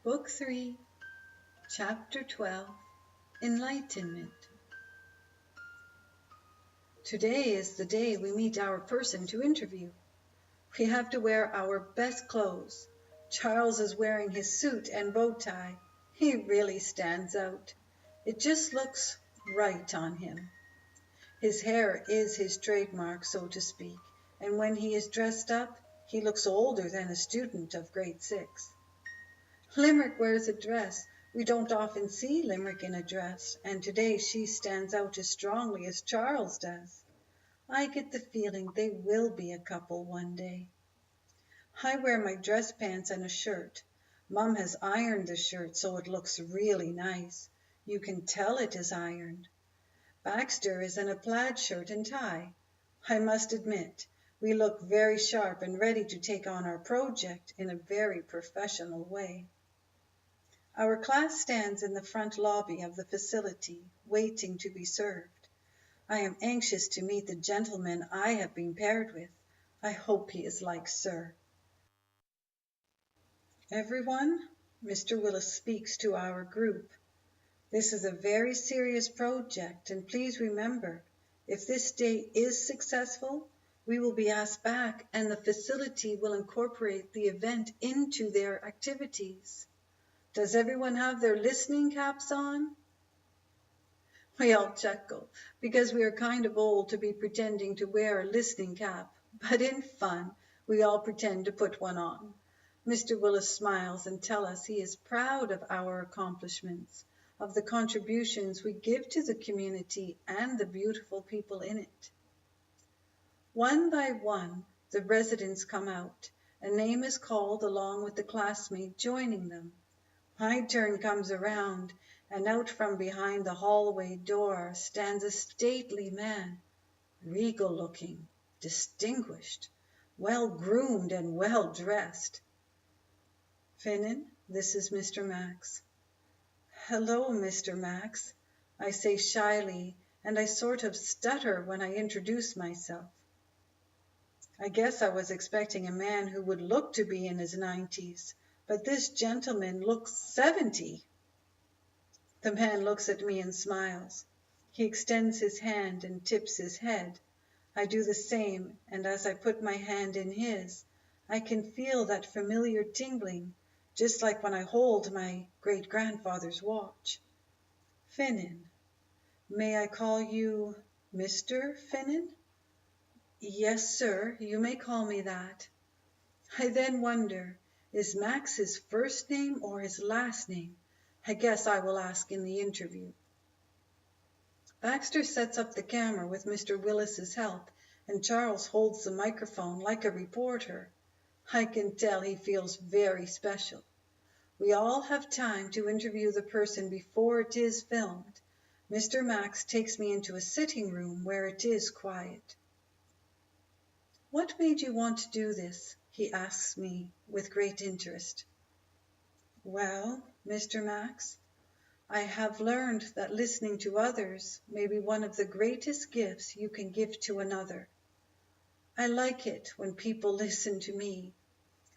Book 3, Chapter 12, Enlightenment. Today is the day we meet our person to interview. We have to wear our best clothes. Charles is wearing his suit and bow tie. He really stands out. It just looks right on him. His hair is his trademark, so to speak, and when he is dressed up, he looks older than a student of grade 6. Limerick wears a dress. We don't often see Limerick in a dress, and today she stands out as strongly as Charles does. I get the feeling they will be a couple one day. I wear my dress pants and a shirt. Mum has ironed the shirt so it looks really nice. You can tell it is ironed. Baxter is in a plaid shirt and tie. I must admit, we look very sharp and ready to take on our project in a very professional way. Our class stands in the front lobby of the facility, waiting to be served. I am anxious to meet the gentleman I have been paired with. I hope he is like Sir. Everyone, Mr. Willis speaks to our group. This is a very serious project, and please remember, if this day is successful, we will be asked back and the facility will incorporate the event into their activities. Does everyone have their listening caps on? We all chuckle because we are kind of old to be pretending to wear a listening cap, but in fun, we all pretend to put one on. Mr. Willis smiles and tells us he is proud of our accomplishments, of the contributions we give to the community and the beautiful people in it. One by one, the residents come out. A name is called along with the classmate joining them. My turn comes around, and out from behind the hallway door stands a stately man, regal-looking, distinguished, well-groomed and well-dressed. Finnan, this is Mr. Max. Hello, Mr. Max, I say shyly, and I sort of stutter when I introduce myself. I guess I was expecting a man who would look to be in his 90s. But this gentleman looks 70. The man looks at me and smiles. He extends his hand and tips his head. I do the same, and as I put my hand in his, I can feel that familiar tingling, just like when I hold my great-grandfather's watch. Finnan. May I call you Mr. Finnan? Yes, sir, you may call me that. I then wonder, is Max his first name or his last name? I guess I will ask in the interview. Baxter sets up the camera with Mr. Willis's help, and Charles holds the microphone like a reporter. I can tell he feels very special. We all have time to interview the person before it is filmed. Mr. Max takes me into a sitting room where it is quiet. What made you want to do this? He asks me with great interest. Well, Mr. Max, I have learned that listening to others may be one of the greatest gifts you can give to another. I like it when people listen to me.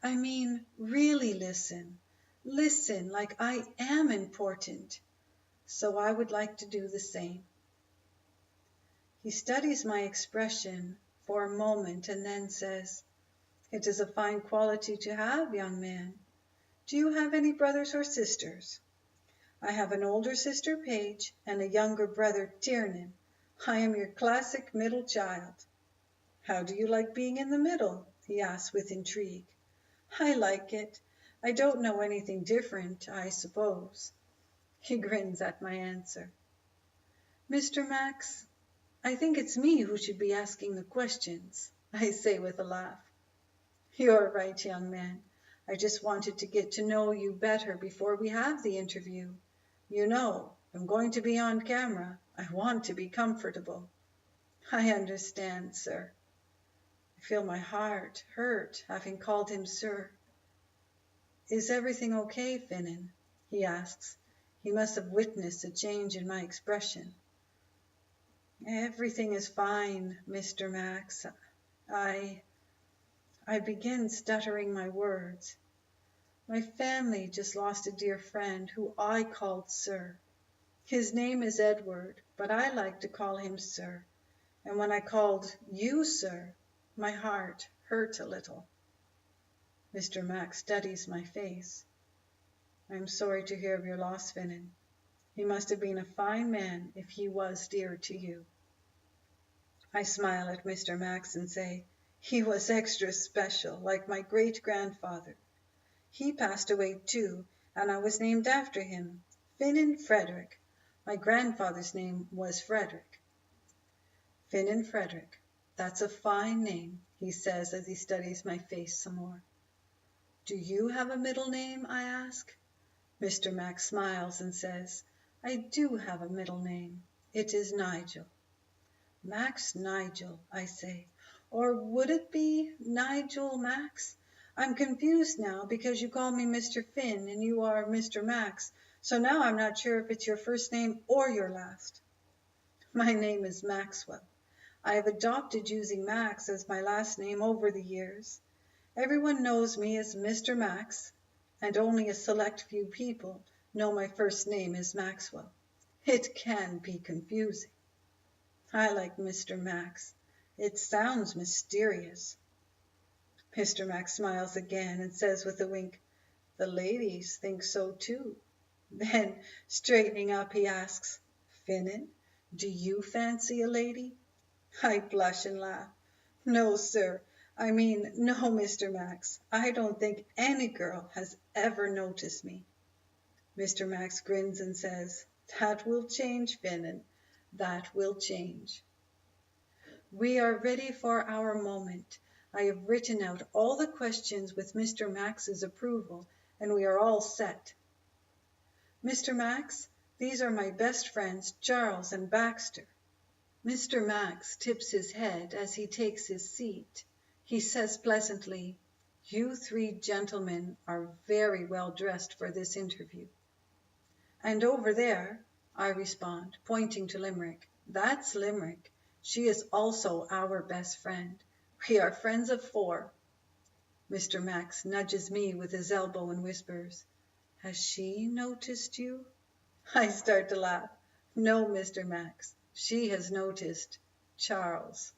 I mean, really listen. Listen like I am important. So I would like to do the same. He studies my expression for a moment and then says, It is a fine quality to have, young man. Do you have any brothers or sisters? I have an older sister, Paige, and a younger brother, Tiernan. I am your classic middle child. How do you like being in the middle? He asks with intrigue. I like it. I don't know anything different, I suppose. He grins at my answer. Mr. Max, I think it's me who should be asking the questions, I say with a laugh. You're right, young man. I just wanted to get to know you better before we have the interview. You know, I'm going to be on camera. I want to be comfortable. I understand, sir. I feel my heart hurt having called him sir. Is everything okay, Finnan? He asks. He must have witnessed a change in my expression. Everything is fine, Mr. Max. I begin stuttering my words. My family just lost a dear friend who I called Sir. His name is Edward, but I like to call him Sir. And when I called you Sir, my heart hurt a little. Mr. Max studies my face. I am sorry to hear of your loss, Finnan. He must have been a fine man if he was dear to you. I smile at Mr. Max and say, he was extra special, like my great-grandfather. He passed away too, and I was named after him, Finnan Frederick. My grandfather's name was Frederick. Finnan Frederick. That's a fine name, he says as he studies my face some more. Do you have a middle name, I ask? Mr. Max smiles and says, I do have a middle name. It is Nigel. Max Nigel, I say. Or would it be Nigel Max? I'm confused now because you call me Mr. Finn and you are Mr. Max, so now I'm not sure if it's your first name or your last. My name is Maxwell. I have adopted using Max as my last name over the years. Everyone knows me as Mr. Max, and only a select few people know my first name is Maxwell. It can be confusing. I like Mr. Max. It sounds mysterious. Mr. Max smiles again and says with a wink, the ladies think so too. Then, straightening up, he asks, Finnan, do you fancy a lady? I blush and laugh. No, sir. No, Mr. Max. I don't think any girl has ever noticed me. Mr. Max grins and says, that will change, Finnan. That will change. We are ready for our moment. I have written out all the questions with Mr. Max's approval, and we are all set. Mr. Max, these are my best friends, Charles and Baxter. Mr. Max tips his head as he takes his seat. He says pleasantly, you three gentlemen are very well dressed for this interview. And over there, I respond, pointing to Limerick, that's Limerick. She is also our best friend. We are friends of four. Mr. Max nudges me with his elbow and whispers, has she noticed you? I start to laugh. No, Mr. Max. She has noticed Charles.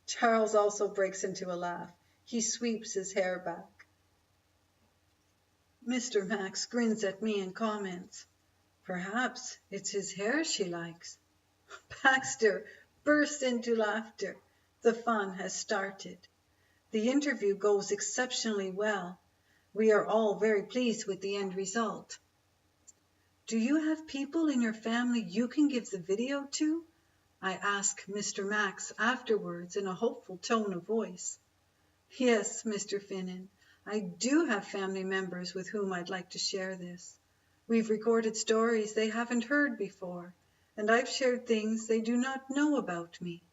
Charles also breaks into a laugh. He sweeps his hair back. Mr. Max grins at me and comments, perhaps it's his hair she likes. Baxter bursts into laughter. The fun has started. The interview goes exceptionally well. We are all very pleased with the end result. Do you have people in your family you can give the video to? I ask Mr. Max afterwards in a hopeful tone of voice. Yes, Mr. Finnan, I do have family members with whom I'd like to share this. We've recorded stories they haven't heard before, and I've shared things they do not know about me.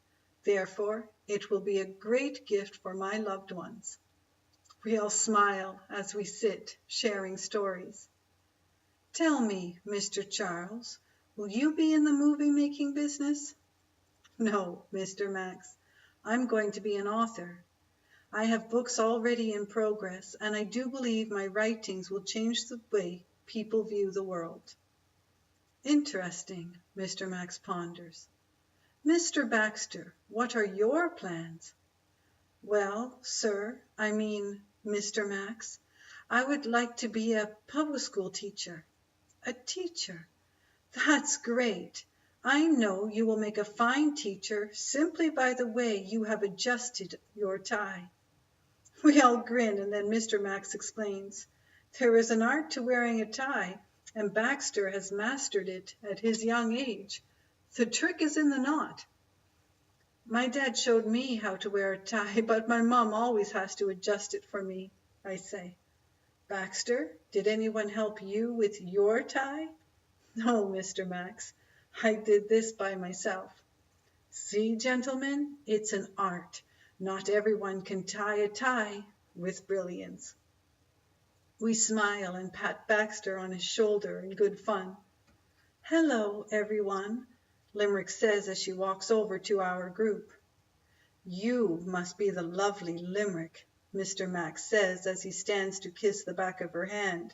Therefore, it will be a great gift for my loved ones. We all smile as we sit sharing stories. Tell me, Mr. Charles, will you be in the movie-making business? No, Mr. Max. I'm going to be an author. I have books already in progress, and I do believe my writings will change the way people view the world. Interesting, Mr. Max ponders. Mr. Baxter, what are your plans? Well, sir, Mr. Max, I would like to be a public school teacher. A teacher? That's great. I know you will make a fine teacher simply by the way you have adjusted your tie. We all grin, and then Mr. Max explains, there is an art to wearing a tie, and Baxter has mastered it at his young age. The trick is in the knot. My dad showed me how to wear a tie, but my mom always has to adjust it for me, I say. Baxter, did anyone help you with your tie? No, Mr. Max. I did this by myself. See, gentlemen, it's an art. Not everyone can tie a tie with brilliance. We smile and pat Baxter on his shoulder in good fun. Hello, everyone, Limerick says as she walks over to our group. You must be the lovely Limerick, Mr. Max says as he stands to kiss the back of her hand.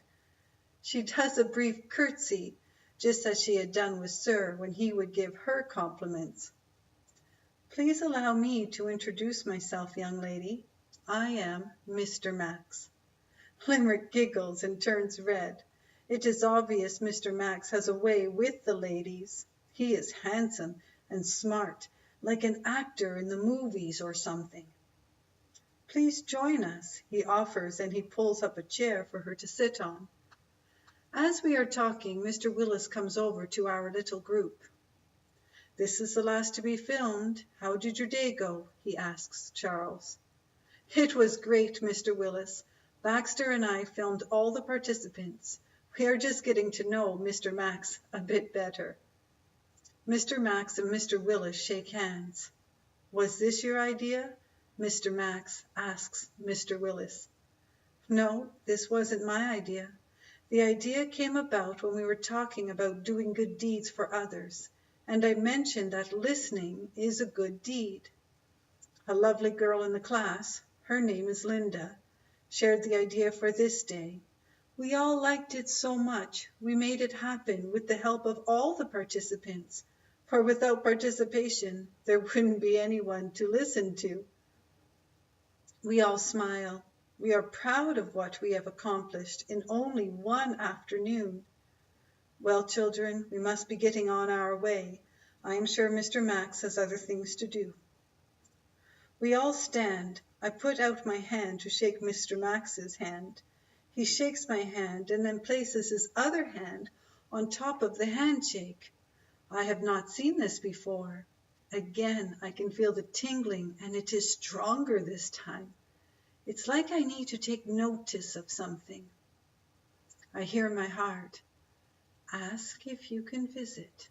She does a brief curtsy, just as she had done with Sir when he would give her compliments. Please allow me to introduce myself, young lady. I am Mr. Max. Limerick giggles and turns red. It is obvious Mr. Max has a way with the ladies. He is handsome and smart, like an actor in the movies or something. Please join us, he offers, and he pulls up a chair for her to sit on. As we are talking, Mr. Willis comes over to our little group. This is the last to be filmed. How did your day go? He asks Charles. It was great, Mr. Willis. Baxter and I filmed all the participants. We are just getting to know Mr. Max a bit better. Mr. Max and Mr. Willis shake hands. Was this your idea? Mr. Max asks Mr. Willis. No, this wasn't my idea. The idea came about when we were talking about doing good deeds for others, and I mentioned that listening is a good deed. A lovely girl in the class, her name is Linda, shared the idea for this day. We all liked it so much, we made it happen with the help of all the participants, for without participation, there wouldn't be anyone to listen to. We all smile. We are proud of what we have accomplished in only one afternoon. Well, children, we must be getting on our way. I am sure Mr. Max has other things to do. We all stand. I put out my hand to shake Mr. Max's hand. He shakes my hand and then places his other hand on top of the handshake. I have not seen this before. Again, I can feel the tingling, and it is stronger this time. It's like I need to take notice of something. I hear my heart. Ask if you can visit.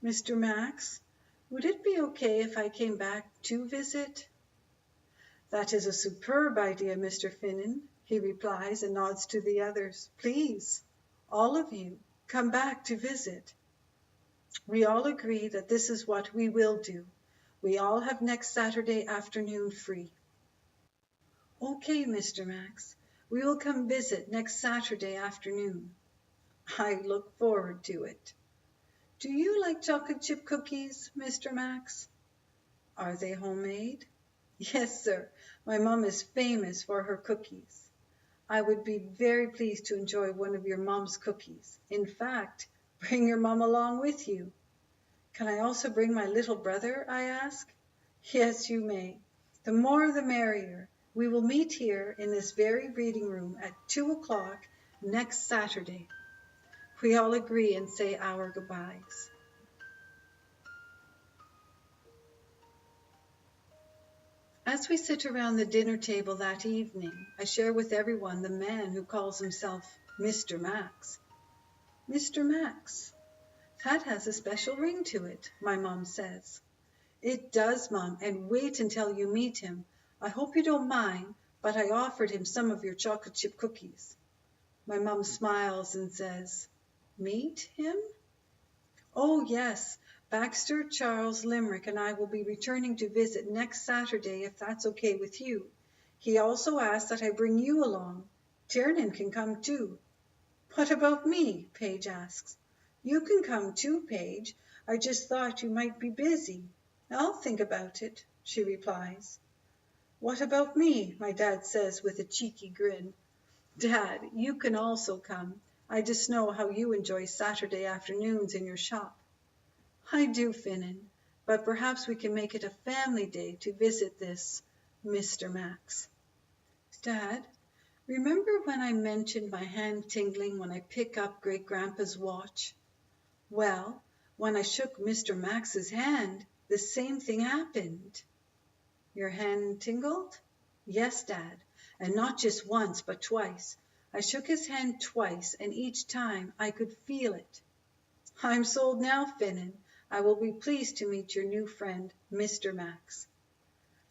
Mr. Max, would it be okay if I came back to visit? That is a superb idea, Mr. Finnan, he replies and nods to the others. Please, all of you, come back to visit. We all agree that this is what we will do. We all have next Saturday afternoon free. Okay, Mr. Max, we will come visit next Saturday afternoon. I look forward to it. Do you like chocolate chip cookies, Mr. Max? Are they homemade? Yes, sir. My mom is famous for her cookies. I would be very pleased to enjoy one of your mom's cookies. In fact, bring your mom along with you. Can I also bring my little brother, I ask? Yes, you may. The more the merrier. We will meet here in this very reading room at 2:00 next Saturday. We all agree and say our goodbyes. As we sit around the dinner table that evening, I share with everyone the man who calls himself Mr. Max. Mr. Max. That has a special ring to it, my mom says. It does, Mom, and wait until you meet him. I hope you don't mind, but I offered him some of your chocolate chip cookies. My mom smiles and says, Meet him? Oh, yes. Baxter, Charles, Limerick, and I will be returning to visit next Saturday, if that's okay with you. He also asked that I bring you along. Tiernan can come too. What about me? Paige asks. You can come too, Paige. I just thought you might be busy. I'll think about it, she replies. What about me? My dad says with a cheeky grin. Dad, you can also come. I just know how you enjoy Saturday afternoons in your shop. I do, Finnan, but perhaps we can make it a family day to visit this Mr. Max. Dad, remember when I mentioned my hand tingling when I pick up Great-Grandpa's watch? Well, when I shook Mr. Max's hand, the same thing happened. Your hand tingled? Yes, Dad, and not just once, but twice. I shook his hand twice, and each time I could feel it. I'm sold now, Finnan. I will be pleased to meet your new friend, Mr. Max.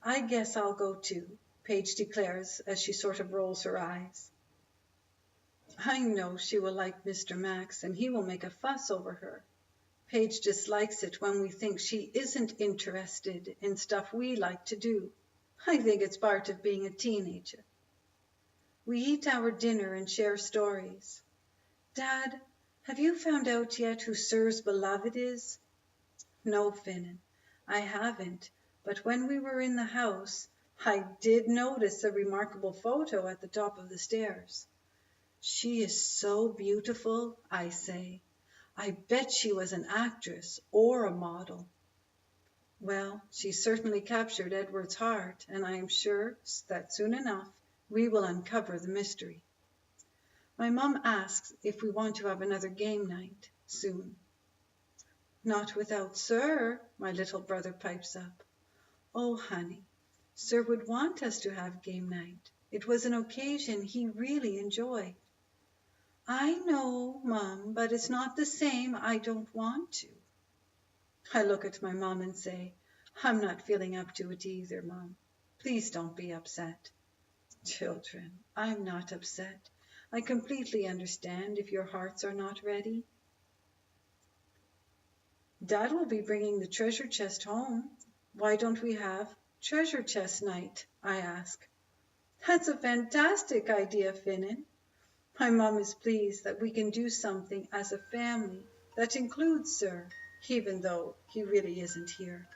I guess I'll go too, Paige declares as she sort of rolls her eyes. I know she will like Mr. Max, and he will make a fuss over her. Paige dislikes it when we think she isn't interested in stuff we like to do. I think it's part of being a teenager. We eat our dinner and share stories. Dad, have you found out yet who Sir's beloved is? No, Finnan, I haven't, but when we were in the house, I did notice a remarkable photo at the top of the stairs. She is so beautiful, I say. I bet she was an actress or a model. Well, she certainly captured Edward's heart, and I am sure that soon enough we will uncover the mystery. My mum asks if we want to have another game night soon. Not without Sir, my little brother pipes up. Oh, honey, Sir would want us to have game night. It was an occasion he really enjoyed. I know, Mum, but it's not the same. I don't want to. I look at my mom and say, I'm not feeling up to it either, Mom. Please don't be upset. Children, I'm not upset. I completely understand if your hearts are not ready. Dad will be bringing the treasure chest home. Why don't we have treasure chest night? I ask. That's a fantastic idea, Finnan. My mom is pleased that we can do something as a family that includes Sir, even though he really isn't here.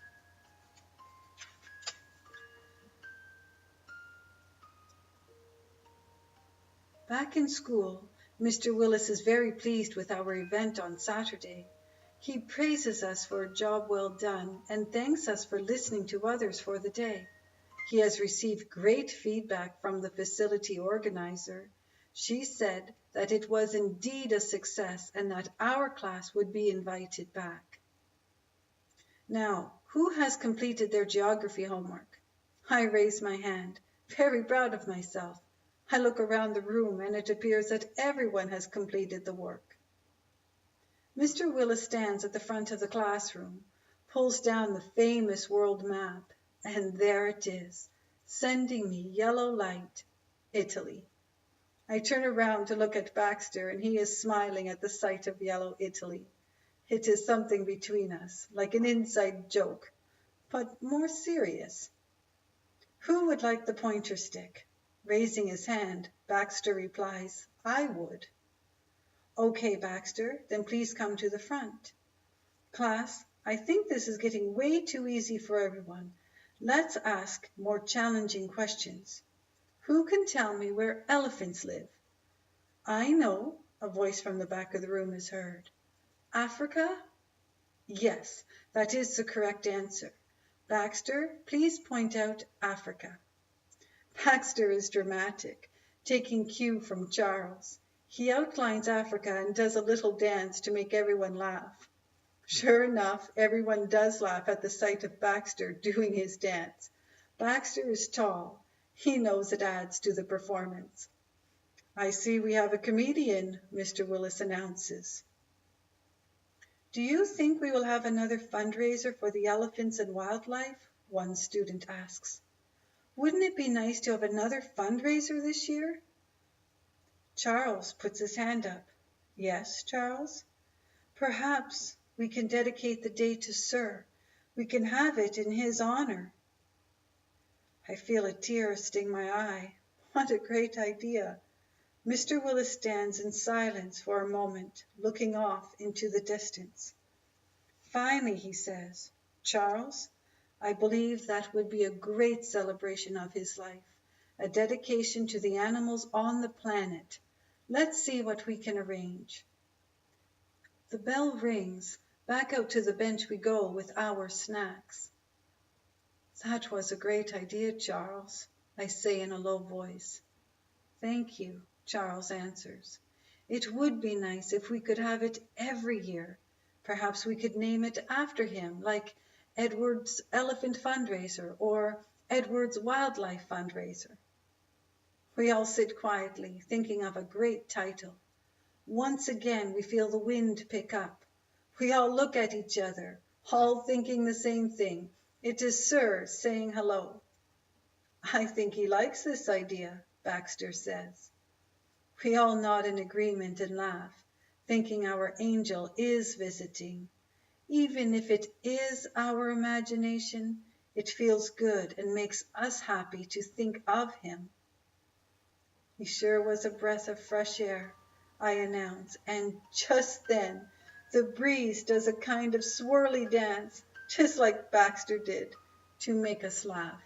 Back in school, Mr. Willis is very pleased with our event on Saturday. He praises us for a job well done and thanks us for listening to others for the day. He has received great feedback from the facility organizer. She said that it was indeed a success and that our class would be invited back. Now, who has completed their geography homework? I raise my hand, very proud of myself. I look around the room and it appears that everyone has completed the work. Mr. Willis stands at the front of the classroom, pulls down the famous world map, and there it is, sending me yellow light, Italy. I turn around to look at Baxter, and he is smiling at the sight of yellow Italy. It is something between us, like an inside joke, but more serious. Who would like the pointer stick? Raising his hand, Baxter replies, I would. Okay, Baxter, then please come to the front. Class, I think this is getting way too easy for everyone. Let's ask more challenging questions. Who can tell me where elephants live? I know, a voice from the back of the room is heard. Africa? Yes, that is the correct answer. Baxter, please point out Africa. Baxter is dramatic, taking cue from Charles. He outlines Africa and does a little dance to make everyone laugh. Sure enough, everyone does laugh at the sight of Baxter doing his dance. Baxter is tall. He knows it adds to the performance. I see we have a comedian, Mr. Willis announces. Do you think we will have another fundraiser for the elephants and wildlife? One student asks. Wouldn't it be nice to have another fundraiser this year? Charles puts his hand up. Yes, Charles? Perhaps we can dedicate the day to Sir. We can have it in his honor. I feel a tear sting my eye. What a great idea. Mr. Willis stands in silence for a moment, looking off into the distance. Finally, he says, Charles, I believe that would be a great celebration of his life, a dedication to the animals on the planet. Let's see what we can arrange. The bell rings. Back out to the bench we go with our snacks. That was a great idea, Charles, I say in a low voice. Thank you, Charles answers. It would be nice if we could have it every year. Perhaps we could name it after him, like Edward's Elephant Fundraiser or Edward's Wildlife Fundraiser. We all sit quietly, thinking of a great title. Once again, we feel the wind pick up. We all look at each other, all thinking the same thing. It is Sir saying hello. I think he likes this idea, Baxter says. We all nod in agreement and laugh, thinking our angel is visiting. Even if it is our imagination, It feels good and makes us happy to think of him." "He sure was a breath of fresh air," I announce, and just then the breeze does a kind of swirly dance, just like Baxter did, to make us laugh.